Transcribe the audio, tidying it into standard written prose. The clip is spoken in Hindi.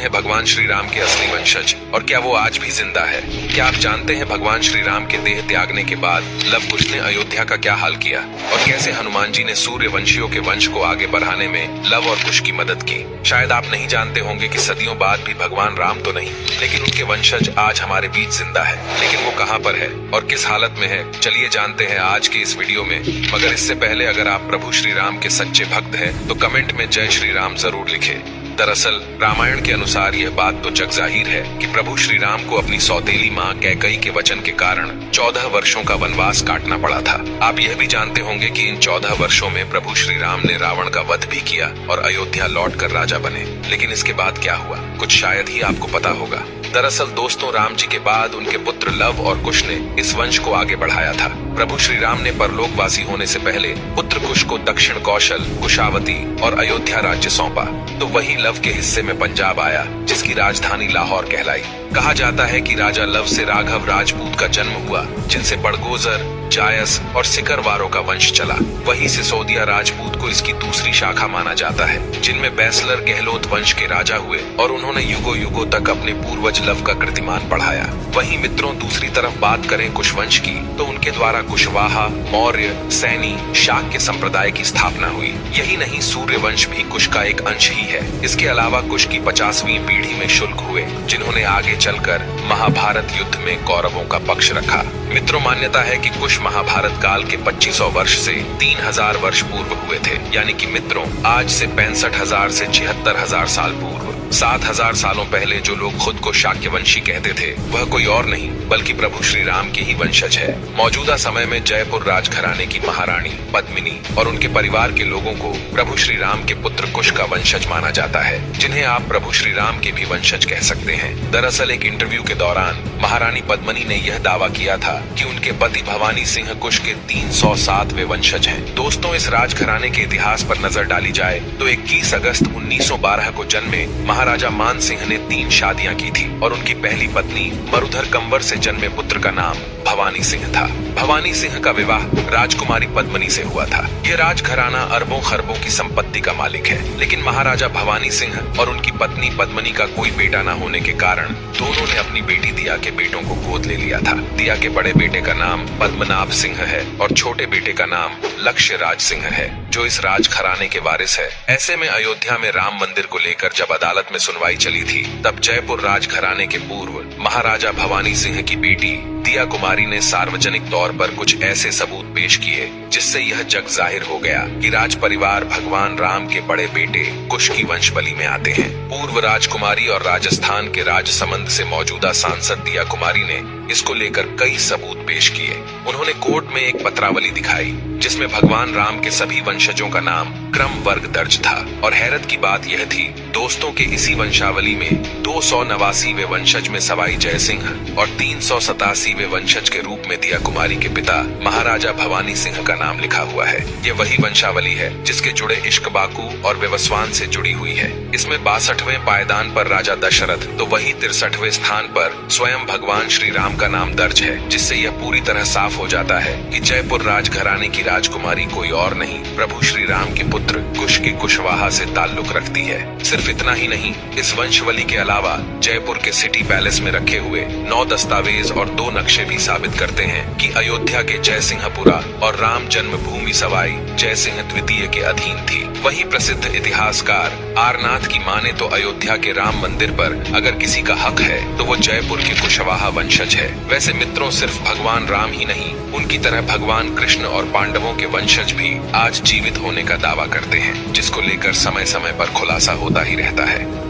कौन है भगवान श्री राम के असली वंशज और क्या वो आज भी जिंदा है? क्या आप जानते हैं भगवान श्री राम के देह त्यागने के बाद लव कुश ने अयोध्या का क्या हाल किया और कैसे हनुमान जी ने सूर्यवंशियों के वंश को आगे बढ़ाने में लव और कुश की मदद की? शायद आप नहीं जानते होंगे कि सदियों बाद भी भगवान राम तो नहीं, लेकिन उनके वंशज आज हमारे बीच जिंदा है। लेकिन वो कहाँ पर है और किस हालत में है, चलिए जानते हैं आज के इस वीडियो में। मगर इससे पहले अगर आप प्रभु श्री राम के सच्चे भक्त हैं तो कमेंट में जय श्री राम जरूर लिखें। दरअसल रामायण के अनुसार यह बात तो जग जाहिर है कि प्रभु श्री राम को अपनी सौतेली माँ कैकई के वचन के कारण 14 वर्षों का वनवास काटना पड़ा था। आप यह भी जानते होंगे कि इन 14 वर्षों में प्रभु श्री राम ने रावण का वध भी किया और अयोध्या लौटकर राजा बने। लेकिन इसके बाद क्या हुआ, कुछ शायद ही आपको पता होगा। दरअसल दोस्तों, राम जी के बाद उनके पुत्र लव और कुश ने इस वंश को आगे बढ़ाया था। प्रभु श्री राम ने परलोकवासी होने से पहले पुत्र कुश को दक्षिण कौशल, कुशावती और अयोध्या राज्य सौंपा। तो वही लव के हिस्से में पंजाब आया, जिसकी राजधानी लाहौर कहलाई। कहा जाता है कि राजा लव से राघव राजपूत का जन्म हुआ, जिनसे बड़गोजर, जायस और सिकरवारों का वंश चला। वहीं सिसोदिया राजपूत को इसकी दूसरी शाखा माना जाता है, जिनमें बैसलर गहलोत वंश के राजा हुए और उन्होंने युगों युगों तक अपने पूर्वज लव का कीर्तिमान बढ़ाया। वहीं मित्रों, दूसरी तरफ बात करें कुश वंश की, तो उनके द्वारा कुशवाहा, मौर्य, सैनी, शाक्य संप्रदाय की स्थापना हुई। यही नहीं, सूर्य वंश भी कुश का एक अंश ही है। इसके अलावा कुश की 50वीं पीढ़ी में शुल्क हुए, जिन्होंने आगे चलकर महाभारत युद्ध में कौरवों का पक्ष रखा। मित्रों, मान्यता है कि कुश महाभारत काल के 2500 वर्ष से 3000 वर्ष पूर्व हुए थे। यानी कि मित्रों, आज से 65,000 से 76,000 साल पूर्व, 7,000 सालों पहले जो लोग खुद को शाक्यवंशी कहते थे, वह कोई और नहीं बल्कि प्रभु श्री राम के ही वंशज है। मौजूदा समय में जयपुर राजघराने की महारानी पद्मिनी और उनके परिवार के लोगों को प्रभु श्री राम के पुत्र कुश का वंशज माना जाता है, जिन्हें आप प्रभु श्री राम के भी वंशज कह सकते हैं। दरअसल एक इंटरव्यू के दौरान महारानी पद्मिनी ने यह दावा किया था कि उनके पति भवानी सिंह कुश के 307वें वंशज हैं। दोस्तों, इस राजघराने के इतिहास पर नजर डाली जाए तो 21 अगस्त 1912 को जन्मे महाराजा मान सिंह ने 3 शादियां की थी और उनकी पहली पत्नी मरुधर कंवर से जन्मे पुत्र का नाम भवानी सिंह था। भवानी सिंह का विवाह राजकुमारी पद्मिनी से हुआ था। यह राजघराना अरबों खरबों की संपत्ति का मालिक है, लेकिन महाराजा भवानी सिंह और उनकी पत्नी पद्मिनी का कोई बेटा न होने के कारण दोनों ने अपनी बेटी दिया के बेटों को गोद ले लिया था। दिया के बड़े बेटे का नाम पद्मनाभ सिंह है और छोटे बेटे का नाम लक्ष्य राज सिंह है, जो इस राजघराने के वारिस है। ऐसे में अयोध्या में राम मंदिर को लेकर जब अदालत में सुनवाई चली थी, तब जयपुर राजघराने के पूर्व महाराजा भवानी सिंह की बेटी दिया कुमारी ने सार्वजनिक तौर पर कुछ ऐसे सबूत पेश किए जिससे यह जग जाहिर हो गया कि राज परिवार भगवान राम के बड़े बेटे कुश की वंशबली में आते हैं। पूर्व राजकुमारी और राजस्थान के राजसमंद से मौजूदा सांसद दिया कुमारी ने इसको लेकर कई सबूत पेश किए। उन्होंने कोर्ट में एक पत्रावली दिखाई जिसमें भगवान राम के सभी वंशजों का नाम क्रम वर्ग दर्ज था। और हैरत की बात यह थी दोस्तों के इसी वंशावली में 289वें वंशज में सवाई जय सिंह और 387वें वंशज के रूप में दिया कुमारी के पिता महाराजा भवानी सिंह का नाम लिखा हुआ है। ये वही वंशावली है जिसके जुड़े इश्क बाकू और विवस्वान से जुड़ी हुई है। इसमें 62वें पायदान पर राजा दशरथ तो वही 63वें स्थान पर स्वयं भगवान श्री राम का नाम दर्ज है, जिससे यह पूरी तरह साफ हो जाता है कि जयपुर राजघराने की राजकुमारी कोई और नहीं, प्रभु श्री राम के पुत्र कुश के कुशवाहा से ताल्लुक रखती है। सिर्फ इतना ही नहीं, इस वंशवली के अलावा जयपुर के सिटी पैलेस में रखे हुए 9 दस्तावेज और 2 नक्शे भी साबित करते हैं कि अयोध्या के जयसिंहपुरा और राम जन्मभूमि सवाई जयसिंह द्वितीय के अधीन थी। वही प्रसिद्ध इतिहासकार आरनाथ की माने तो अयोध्या के राम मंदिर पर अगर किसी का हक है तो वो जयपुर के कुशवाहा वंशज है। वैसे मित्रों, सिर्फ भगवान राम ही नहीं, उनकी तरह भगवान कृष्ण और पांडवों के वंशज भी आज जीवित होने का दावा करते हैं, जिसको लेकर समय समय पर खुलासा होता ही रहता है।